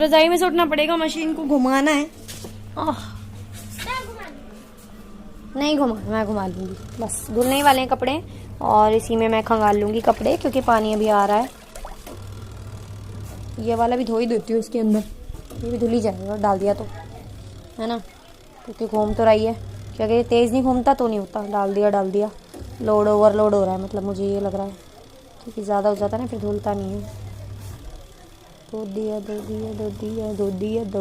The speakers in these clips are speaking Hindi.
रजाई में से उठना पड़ेगा, मशीन को घुमाना है। नहीं घुमा, मैं घुमा लूंगी, बस धुलने ही वाले हैं कपड़े और इसी में मैं खंगाल लूंगी कपड़े क्योंकि पानी अभी आ रहा है। ये वाला भी धो ही देती हूँ इसके अंदर, ये भी धुल ही जाएगा डाल दिया तो, है ना, क्योंकि घूम तो रही है कि अगर ये तेज़ नहीं घूमता तो नहीं होता। डाल दिया लोड ओवरलोड हो रहा है, मतलब मुझे ये लग रहा है क्योंकि ज़्यादा हो जाता है ना फिर धुलता नहीं है। धो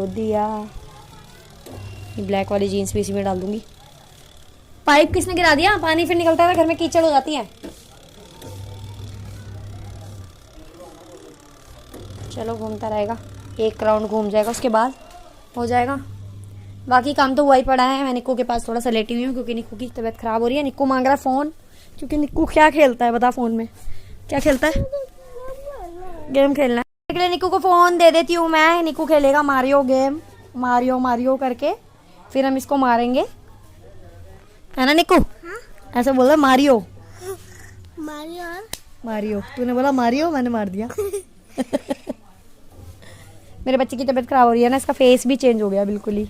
दिया। ये ब्लैक वाली जीन्स भी इसी में डाल दूंगी। पाइप किसने गिरा दिया? पानी फिर निकलता है, घर में कीचड़ हो जाती है। चलो घूमता रहेगा, एक राउंड घूम जाएगा उसके बाद हो जाएगा। बाकी काम तो वही पड़ा है। मैं निक्कू के पास थोड़ा सा लेटी हुई हूँ क्योंकि निक्कू की तबीयत खराब हो रही है। निक्कू मांग रहा है फ़ोन, क्योंकि निक्कू क्या खेलता है बता? फ़ोन में क्या खेलता है? गेम खेलना है। इसलिए निक्कू को फ़ोन दे देती हूँ मैं। निक्कू खेलेगा मारियो गेम, मारियो करके फिर हम इसको मारेंगे, है ना निक्कू? ऐसा बोल रहा मारियो। मारियो तूने बोला मारियो, मैंने मार दिया। मेरे बच्चे की तबीयत खराब हो रही है ना, इसका फेस भी चेंज हो गया बिल्कुल ही।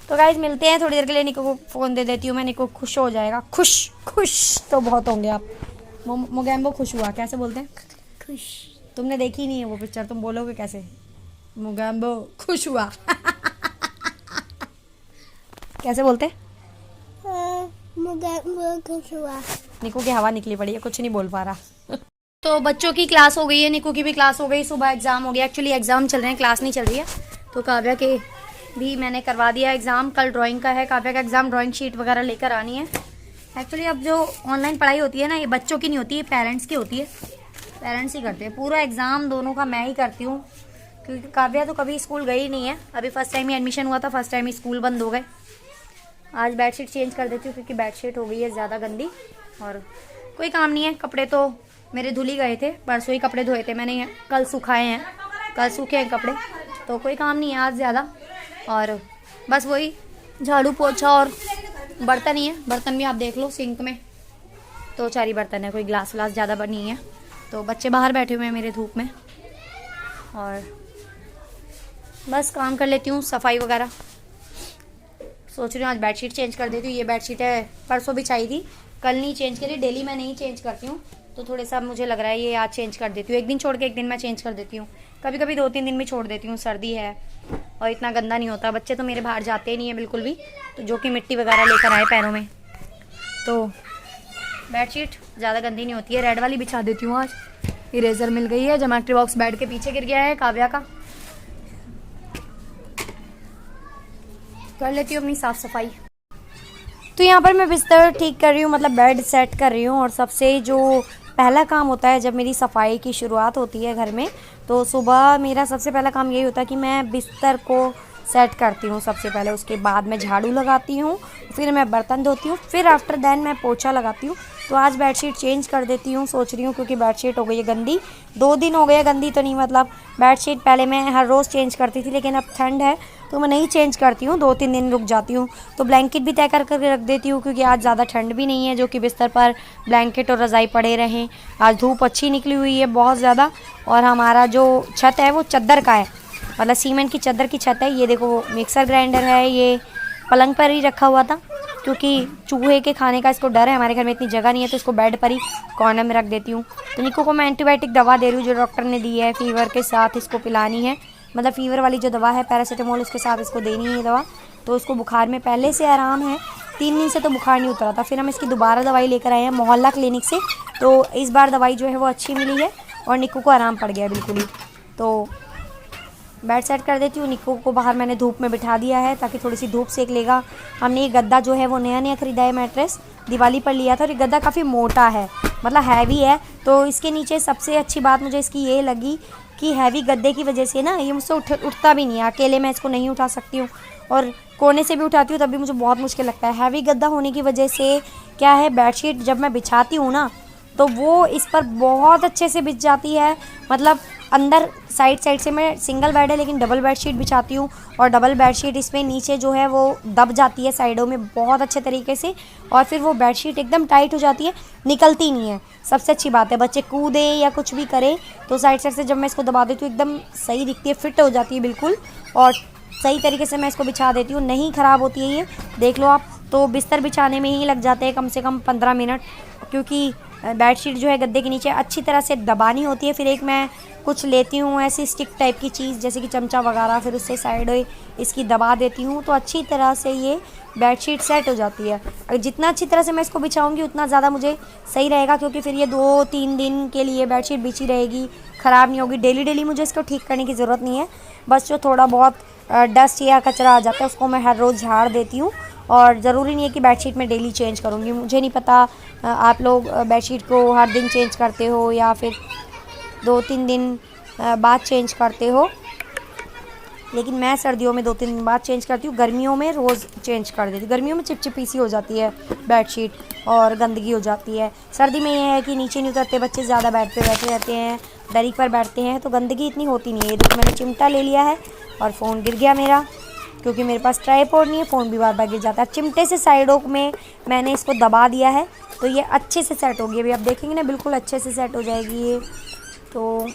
तो गाइस मिलते हैं थोड़ी देर के लिए। निक्कू को फ़ोन दे देती हूँ मैं, निक्कू खुश हो जाएगा। खुश तो बहुत होंगे आप। मोगैम्बो खुश हुआ, कैसे बोलते हैं? खुश। तुमने देखी नहीं है वो पिक्चर, तुम बोलोगे कैसे? मोगैम्बो खुश हुआ। कैसे बोलते? मोगैम्बो खुश हुआ। निक्कू की हवा निकली पड़ी है, कुछ नहीं बोल पा रहा। तो बच्चों की क्लास हो गई है, निक्कू की भी क्लास हो गई। सुबह एग्ज़ाम हो गया, एक्चुअली एग्ज़ाम चल रहे हैं, क्लास नहीं चल रही है। तो काव्या के भी मैंने करवा दिया एग्ज़ाम। कल ड्राइंग का है काव्या का एग्ज़ाम, ड्राइंग शीट वगैरह लेकर आनी है। एक्चुअली अब जो ऑनलाइन पढ़ाई होती है ना, ये बच्चों की नहीं होती है, पेरेंट्स की होती है। पेरेंट्स ही करते हैं पूरा एग्ज़ाम, दोनों का मैं ही करती हूँ क्योंकि काव्या तो कभी स्कूल गई नहीं है। अभी फर्स्ट टाइम ही एडमिशन हुआ था, फर्स्ट टाइम ही स्कूल बंद हो गए। आज बेडशीट चेंज कर देती हूँ क्योंकि बेडशीट हो गई है ज़्यादा गंदी। और कोई काम नहीं है, कपड़े तो मेरे धुल ही गए थे, परसों ही कपड़े धोए थे मैंने, कल सुखाए हैं, कल सूखे हैं कपड़े, तो कोई काम नहीं है आज ज़्यादा। और बस वही झाड़ू पोछा और बर्तन ही है। बर्तन भी आप देख लो सिंक में तो 4 ही बर्तन है, कोई ग्लास व्लास ज़्यादा बनी है। तो बच्चे बाहर बैठे हुए हैं मेरे धूप में, और बस काम कर लेती हूँ सफाई वगैरह। सोच रही हूँ आज बेडशीट चेंज कर देती हूँ। ये बेडशीट है परसों बिछाई थी, कल नहीं चेंज करी। डेली मैं नहीं चेंज करती हूँ तो थोड़े सा मुझे लग रहा है ये आज चेंज कर देती हूँ। एक दिन छोड़ के एक दिन मैं चेंज कर देती हूँ, कभी कभी 2-3 दिन भी छोड़ देती हूँ। सर्दी है और इतना गंदा नहीं होता। बच्चे तो मेरे बाहर जाते ही नहीं है बिल्कुल भी, तो जो कि मिट्टी वगैरह लेकर आए पैरों में, तो बेडशीट ज़्यादा गंदी नहीं होती है। रेड वाली बिछा देती हूँ आज। इरेजर मिल गई है, ज्योमेट्री बॉक्स बेड के पीछे गिर गया है काव्या का, कर लेती हूँ अपनी साफ़ सफाई। तो यहाँ पर मैं बिस्तर ठीक कर रही हूँ, मतलब बेड सेट कर रही हूँ। और सबसे जो पहला काम होता है जब मेरी सफाई की शुरुआत होती है घर में, तो सुबह मेरा सबसे पहला काम यही होता है कि मैं बिस्तर को सेट करती हूँ सबसे पहले। उसके बाद मैं झाड़ू लगाती हूँ, फिर मैं बर्तन धोती हूँ, फिर आफ्टर दैन मैं पोछा लगाती हूँ। तो आज बेडशीट चेंज कर देती हूँ सोच रही हूँ, क्योंकि बेडशीट हो गई है गंदी। 2 दिन हो गए गंदी तो नहीं, मतलब बेडशीट पहले मैं हर रोज़ चेंज करती थी, लेकिन अब ठंड है तो मैं नहीं चेंज करती हूँ, 2-3 दिन रुक जाती हूँ। तो ब्लैंकेट भी तय करके रख देती हूँ क्योंकि आज ज़्यादा ठंड भी नहीं है जो कि बिस्तर पर ब्लैंकेट और रज़ाई पड़े रहें। आज धूप अच्छी निकली हुई है बहुत ज़्यादा, और हमारा जो छत है वो चद्दर का है, मतलब सीमेंट की चद्दर की छत है। ये देखो मिक्सर ग्राइंडर है, ये पलंग पर ही रखा हुआ था क्योंकि चूहे के खाने का इसको डर है। हमारे घर में इतनी जगह नहीं है तो इसको बेड पर ही कॉर्नर में रख देती हूँ। तो निक्कू को मैं एंटीबायोटिक दवा दे रही हूँ जो डॉक्टर ने दी है, फीवर के साथ इसको पिलानी है। मतलब फीवर वाली जो दवा है पैरासीटामोल, उसके साथ इसको देनी है दवा। तो उसको बुखार में पहले से आराम है, 3 दिन से तो बुखार नहीं उतरा था। फिर हम इसकी दोबारा दवाई लेकर आए हैं मोहल्ला क्लिनिक से, तो इस बार दवाई जो है वो अच्छी मिली है और निक्कू को आराम पड़ गया बिल्कुल ही। तो बेड सेट कर देती हूँ। निक्कू को बाहर मैंने धूप में बिठा दिया है ताकि थोड़ी सी धूप सेक लेगा। हमने ये गद्दा जो है वो नया खरीदा है, मैट्रेस दिवाली पर लिया था, और ये गद्दा काफ़ी मोटा है, मतलब हैवी है। तो इसके नीचे सबसे अच्छी बात मुझे इसकी ये लगी कि हैवी गद्दे की वजह से ना ये मुझसे उठता भी नहीं है। अकेले मैं इसको नहीं उठा सकती हूँ, और कोने से भी उठाती हूँ तब भी मुझे बहुत मुश्किल लगता है। हैवी गद्दा होने की वजह से क्या है, बेडशीट जब मैं बिछाती हूँ ना तो वो इस पर बहुत अच्छे से बिछ जाती है। मतलब अंदर साइड साइड से मैं सिंगल बेड है लेकिन डबल बेडशीट बिछाती हूँ, और डबल बेडशीट इसमें नीचे जो है वो दब जाती है साइडों में बहुत अच्छे तरीके से, और फिर वो बेडशीट एकदम टाइट हो जाती है, निकलती नहीं है। सबसे अच्छी बात है, बच्चे कूदे या कुछ भी करे तो साइड साइड से जब मैं इसको दबा देती हूँ एकदम सही दिखती है, फिट हो जाती है बिल्कुल, और सही तरीके से मैं इसको बिछा देती हूँ, नहीं ख़राब होती है ये। देख लो आप, तो बिस्तर बिछाने में ही लग जाते हैं कम से कम 15 मिनट, क्योंकि बेडशीट जो है गद्दे के नीचे अच्छी तरह से दबानी होती है। फिर एक मैं कुछ लेती हूँ ऐसी स्टिक टाइप की चीज़ जैसे कि चमचा वगैरह, फिर उससे साइड इसकी दबा देती हूँ तो अच्छी तरह से ये बेडशीट सेट हो जाती है। अगर जितना अच्छी तरह से मैं इसको बिछाऊंगी उतना ज़्यादा मुझे सही रहेगा, क्योंकि फिर ये 2-3 दिन के लिए बेडशीट बिछी रहेगी, ख़राब नहीं होगी। डेली डेली मुझे इसको ठीक करने की ज़रूरत नहीं है, बस जो थोड़ा बहुत डस्ट या कचरा आ जाता है उसको मैं हर रोज़ झाड़ देती हूँ। और ज़रूरी नहीं है कि बेडशीट मैं डेली चेंज करूँगी, मुझे नहीं पता आप लोग बेडशीट को हर दिन चेंज करते हो या फिर 2-3 दिन बाद चेंज करते हो, लेकिन मैं सर्दियों में 2-3 दिन बाद चेंज करती हूँ, गर्मियों में रोज़ चेंज कर देती हूँ। गर्मियों में चिपचिपी सी हो जाती है बेडशीट और गंदगी हो जाती है। सर्दी में ये है कि नीचे नहीं उतरते बच्चे, ज़्यादा बेड पे बैठे रहते हैं, दरी पर बैठते हैं, तो गंदगी इतनी होती नहीं है। देखो मैंने चिमटा ले लिया है और फ़ोन गिर गया मेरा, क्योंकि मेरे पास ट्राइपॉड नहीं है, फ़ोन भी बार बार गिर जाता है। चिमटे से साइडों में मैंने इसको दबा दिया है तो ये अच्छे से सेट होगी। अभी आप देखेंगे ना, बिल्कुल अच्छे से सेट हो जाएगी ये। तो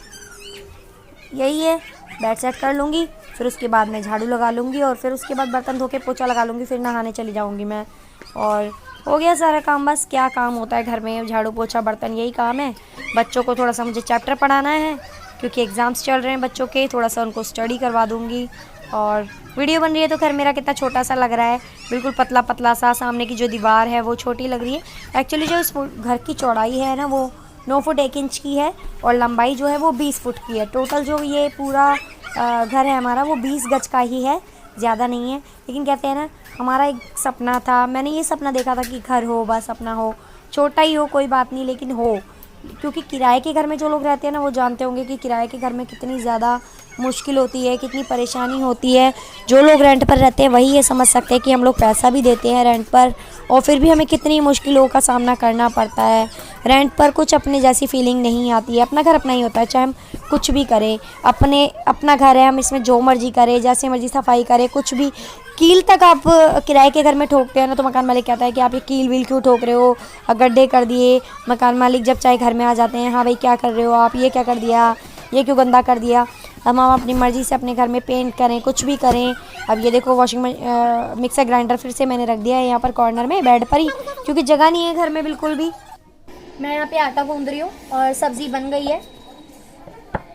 यही है, बेड सेट कर लूँगी, फिर उसके बाद मैं झाड़ू लगा लूँगी, और फिर उसके बाद बर्तन धो के पोछा लगा लूँगी, फिर नहाने चली जाऊँगी मैं, और हो गया सारा काम। बस क्या काम होता है घर में, झाड़ू पोछा बर्तन, यही काम है। बच्चों को थोड़ा सा मुझे चैप्टर पढ़ाना है क्योंकि एग्ज़ाम्स चल रहे हैं बच्चों के, थोड़ा सा उनको स्टडी करवा दूँगी। और वीडियो बन रही है तो घर मेरा कितना छोटा सा लग रहा है, बिल्कुल पतला पतला सा, सामने की जो दीवार है वो छोटी लग रही है। एक्चुअली जो इस घर की चौड़ाई है ना वो 9 फुट 1 इंच की है, और लंबाई जो है वो 20 फुट की है। टोटल जो ये पूरा घर है हमारा वो 20 गज का ही है, ज़्यादा नहीं है। लेकिन कहते हैं ना, हमारा एक सपना था, मैंने ये सपना देखा था कि घर हो, बस अपना हो, छोटा ही हो कोई बात नहीं लेकिन हो। क्योंकि किराए के घर में जो लोग रहते हैं ना वो जानते होंगे कि किराए के घर में कितनी ज़्यादा मुश्किल होती है, कितनी परेशानी होती है। जो लोग रेंट पर रहते हैं वही ये समझ सकते हैं कि हम लोग पैसा भी देते हैं रेंट पर और फिर भी हमें कितनी मुश्किलों का सामना करना पड़ता है। रेंट पर कुछ अपने जैसी फीलिंग नहीं आती है, अपना घर अपना ही होता है, चाहे हम कुछ भी करें, अपना घर है, हम इसमें जो मर्जी करें, जैसे मर्जी सफाई करें, कुछ भी। कील तक आप किराए के घर में ठोकते हैं ना तो मकान मालिक कहता है कि आप ये कील वील क्यों ठोक रहे हो, गड्ढे कर दिए। मकान मालिक जब चाहे घर में आ जाते हैं, हाँ भाई क्या कर रहे हो आप, ये क्या कर दिया, ये क्यों गंदा कर दिया। हम अपनी मर्ज़ी से अपने घर में पेंट करें, कुछ भी करें। अब ये देखो मिक्सर ग्राइंडर फिर से मैंने रख दिया है यहाँ पर कॉर्नर में बेड पर ही, क्योंकि जगह नहीं है घर में बिल्कुल भी। मैं यहाँ पे आटा गूंद रही हूँ और सब्ज़ी बन गई है।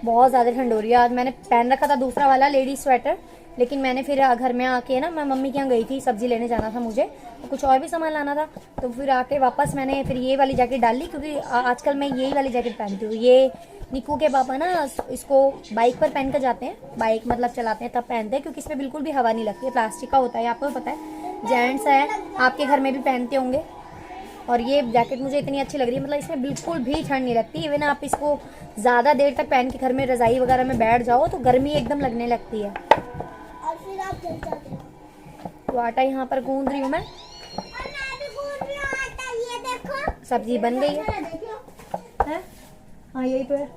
बहुत ज़्यादा ठंड हो रही है। आज मैंने पहन रखा था दूसरा वाला लेडी स्वेटर, लेकिन मैंने फिर घर में आके ना, मैं मम्मी के यहाँ गई थी, सब्ज़ी लेने जाना था मुझे, तो कुछ और भी सामान लाना था, तो फिर आके वापस मैंने फिर ये वाली जैकेट डाल ली, क्योंकि आजकल मैं यही वाली जैकेट पहनती हूँ। ये निकू के पापा ना इसको बाइक पर पहन कर जाते हैं, बाइक मतलब चलाते हैं तब पहनते हैं, क्योंकि इसमें बिल्कुल भी हवा नहीं लगती है, प्लास्टिक का होता है, आपको पता है। जेंट्स है, आपके घर में भी पहनते होंगे। और ये जैकेट मुझे इतनी अच्छी लग रही है, मतलब इसमें बिल्कुल भी ठंड नहीं लगती। इवन आप इसको ज़्यादा देर तक पहन के घर में रज़ाई वगैरह में बैठ जाओ तो गर्मी एकदम लगने लगती है। और फिर आप जल जाते हो। तो आटा यहाँ पर गूंद रही हूँ मैं। सब्जी बन गई है? हाँ यही तो है।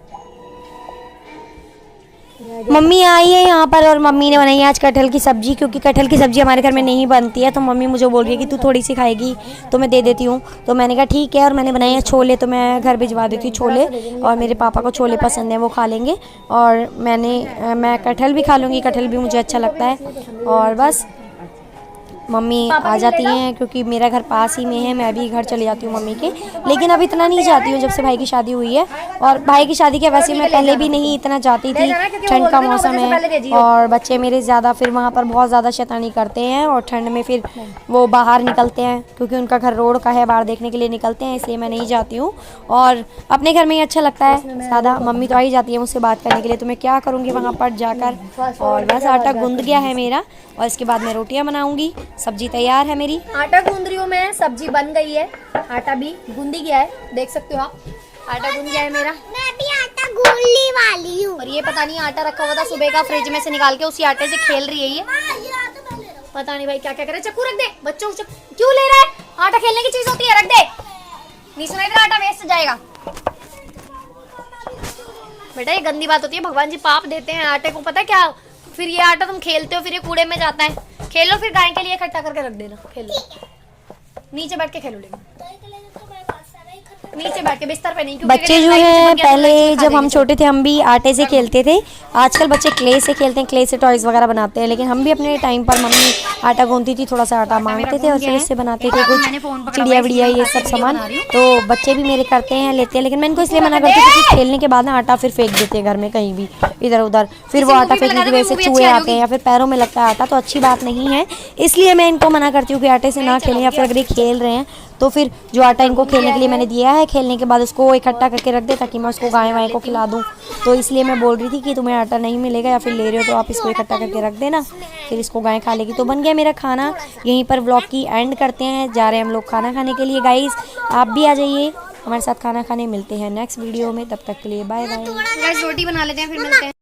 मम्मी आई है यहाँ पर और मम्मी ने बनाई है आज कटहल की सब्जी, क्योंकि कटहल की सब्जी हमारे घर में नहीं बनती है, तो मम्मी मुझे बोल रही है कि तू थोड़ी सी खाएगी तो मैं दे देती हूँ। तो मैंने कहा ठीक है, और मैंने बनाई है छोले, तो मैं घर भिजवा देती हूँ छोले, और मेरे पापा को छोले पसंद है, वो खा लेंगे। और मैं कटहल भी खा लूँगी, कटहल भी मुझे अच्छा लगता है। और बस मम्मी आ जाती हैं क्योंकि मेरा घर पास ही में है, मैं भी घर चली जाती हूँ मम्मी के, लेकिन अब इतना नहीं जाती हूँ जब से भाई की शादी हुई है। और भाई की शादी के वैसे मैं पहले भी नहीं इतना जाती थी, ठंड का मौसम है और बच्चे मेरे ज़्यादा फिर वहाँ पर बहुत ज़्यादा शैतानी करते हैं, और ठंड में फिर वो बाहर निकलते हैं क्योंकि उनका घर रोड का है, बाहर देखने के लिए निकलते हैं, इसलिए मैं नहीं जाती हूँ। और अपने घर में ही अच्छा लगता है सादा। मम्मी तो आ ही जाती है मुझसे बात करने के लिए, तो मैं क्या करूँगी वहाँ पर जाकर। और बस आटा गूंद गया है मेरा, और इसके बाद मैं रोटियाँ बनाऊँगी। सब्जी तैयार है मेरी, आटा गूंद रही हूँ मैं, सब्जी बन गई है, आटा भी गूंदी गया है, देख सकते हो आप, आटा गूंद गया है मेरा। मैं भी आटा गूंदने वाली हूँ। और ये पता नहीं आटा रखा हुआ था सुबह का फ्रिज में से निकाल के, उसी आटे से खेल रही है ये। पता नहीं भाई क्या क्या करे। चक्कू रख दे, बच्चों क्यों ले रहा है, आटा खेलने की चीज होती है, रख दे। नहीं सुनाई दे, आटा वेस्ट जाएगा। बेटा ये गंदी बात होती है, भगवान जी पाप देते हैं आटे को, पता है क्या? फिर ये आटा तुम खेलते हो, फिर ये कूड़े में जाता है। खेलो फिर गाय के लिए इकट्ठा करके रख देना, खेलो नीचे बैठ के खेलो, लेकिन नीचे बैठ के, बिस्तर पे नहीं, क्योंकि बच्चे अगर जो लड़ाई में हैं चिपक गया तो पहले लड़की खा जब हम देगी। छोटे थे हम भी आटे से खेलते थे। आजकल बच्चे क्ले से खेलते हैं, क्ले से टॉयज वगैरह बनाते हैं, लेकिन हम भी अपने टाइम पर मम्मी आटा गूंथती थी, थोड़ा सा आटा मांगते थे और फिर उससे बनाते थे कुछ चिड़िया विड़िया ये सब सामान। तो बच्चे भी मेरे करते हैं, लेते हैं, लेकिन मैं इनको इसलिए मना करती हूँ क्योंकि खेलने के बाद ना आटा फिर फेंक देते हैं घर में कहीं भी इधर उधर, फिर वो आटा फेंकने की वजह से चूहे आते हैं या फिर पैरों में लगता है आटा, तो अच्छी बात नहीं है। इसलिए मैं इनको मना करती हूँ कि आटे से ना खेलें, या फिर अगर ये खेल रहे हैं तो फिर जो आटा इनको खेलने के लिए मैंने दिया है, खेलने के बाद उसको इकट्ठा करके रख दे ताकि मैं उसको गाय वाय को खिला दूँ। तो इसलिए मैं बोल रही थी कि तुम्हें आटा नहीं मिलेगा या फिर ले रहे हो तो आप इसको इकट्ठा करके रख देना, फिर इसको गाय खा लेगी। तो बन गया मेरा खाना। यहीं पर व्लॉग की एंड करते हैं, जा रहे हैं हम लोग खाना खाने के लिए। गाइस आप भी आ जाइए हमारे साथ खाना खाने, मिलते हैं नेक्स्ट वीडियो में, तब तक के लिए बाय बाय। रोटी बना लेते हैं, फिर मिलते हैं।